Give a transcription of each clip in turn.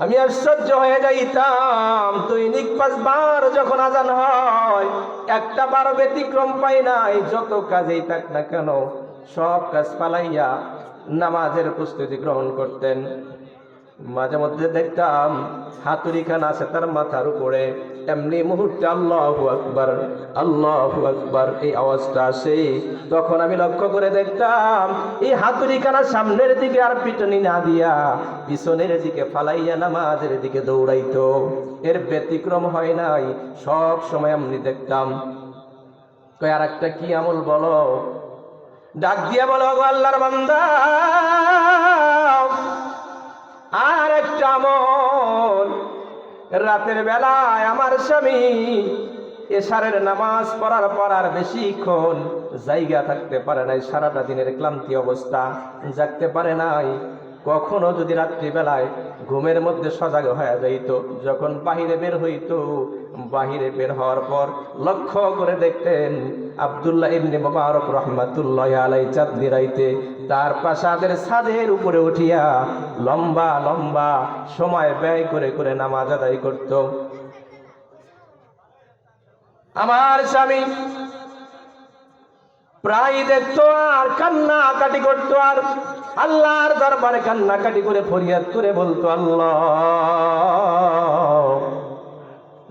আমি আশ্চর্য হয়ে যাইতাম, দৈনিক 5 বার যখন আজান হয় একটা বার ব্যতিক্রম পাই নাই। যত কাজেই থাক না কেন সব কাজ পালাইয়া নামাজের প্রস্তুতি গ্রহণ করতেন। মাঝে মধ্যে দেখতাম হাতুড়ি খান আছে তার মাথার উপরে, এমনি মুহূর্তে আল্লাহু আকবার আল্লাহু আকবার এই আওয়াজটা আসে। তখন আমি লক্ষ্য করে দেখতাম এই হাতুড়ি খানা সামনের দিকে আর পিটনি না দিয়া পিছনের দিকে ফালাইয়া নামাজের দিকে দৌড়াইতো। এর ব্যতিক্রম হয় নাই, সব সময় আমি দেখতাম। কই আর একটা কি আমল বলো? ডাক দিয়া বলো, গো আল্লাহর বান্দা, আর একটা আমল। রাতের বেলায় আমার স্বামী এশারের নামাজ পড়ার পর আর বেশিক্ষণ জায়গা থাকতে পারে নাই, সারাটা দিনের ক্লান্তি অবস্থা, জাগতে পারে নাই। কখনো যদি রাত্রিবেলায় ঘুমের মধ্যে সজাগ হয়ে যাইত, যখন বাহিরে বের হইতো, বাহিরে বের হওয়ার পর লক্ষ্য করে দেখতেন আব্দুল্লাহ ইবনে মুবারক রহমাতুল্লাহি আলাইহি চাঁদনি রাইতে তার প্রাসাদের ছাদের উপরে উঠিয়া লম্বা লম্বা সময় ব্যয় করে করে নামাজ আদায় করত। আমার স্বামী প্রায় দেখতো আর কান্নাকাটি করতো, আর আল্লাহর দরবারে কান্নাকাটি করে ফরিয়াদ করে বলতো, আল্লাহ,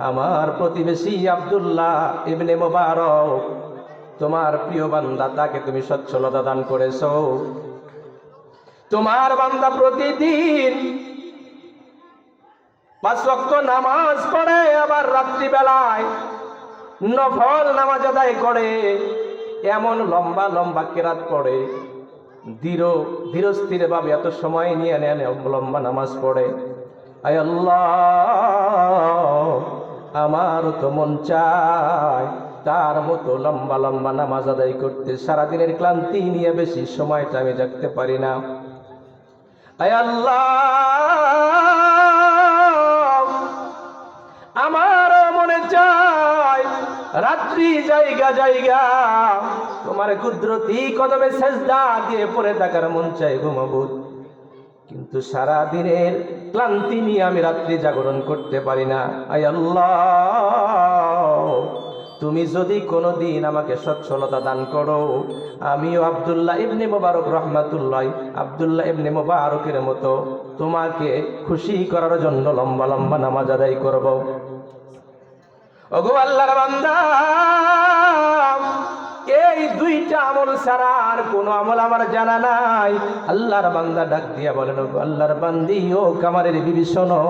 আমার প্রতিবেশী আব্দুল্লাহ ইবনে মুবারক তোমার প্রিয় বান্দা, তাকে তুমি সচ্ছলতা দান করেছো। তোমার বান্দা প্রতিদিন 5 ওয়াক্ত নামাজ পড়ে, আবার রাত্রিবেলায় নফল নামাজ আদায় করে, এমন লম্বা লম্বা কেরাত পড়ে, ধীর স্থির ভাবে এত সময় নিয়ে লম্বা নামাজ পড়ে। আয় আল্লাহ, আমারও তো মন চায় তার মতো লম্বা লম্বা নামাজ আদায় করতে। সারাদিনের ক্লান্তি নিয়ে বেশি সময়টা আমি জাগতে পারি না। আয় আল্লাহ, আমারও মনে চায় রাত্রি জায়গা জায়গা তোমার কুদরতি কদমে সেজদা দিয়ে পড়ে থাকার মন চায়, ঘুমাবো, কিন্তু সারা দিনের ক্লান্তি নিয়ে আমি রাত্রি জাগরণ করতে পারি না। আয় আল্লাহ, তুমি যদি কোনোদিন আমাকে সচ্ছলতা দান করো, আমিও আব্দুল্লাহ ইবনে মুবারক রহমাতুল্লাহি আব্দুল্লাহ ইবনে মুবারকের মতো তোমাকে খুশি করার জন্য লম্বা লম্বা নামাজ আদায় করব। ওগো আল্লাহর বান্দা, এই 2টা আমল ছাড়া আর কোনো আমল আমার জানা নাই। আল্লাহর বান্দা ডাক দিয়া বলেন, ওগো আল্লাহর বান্দি, ও কামারের বিবি শোনো,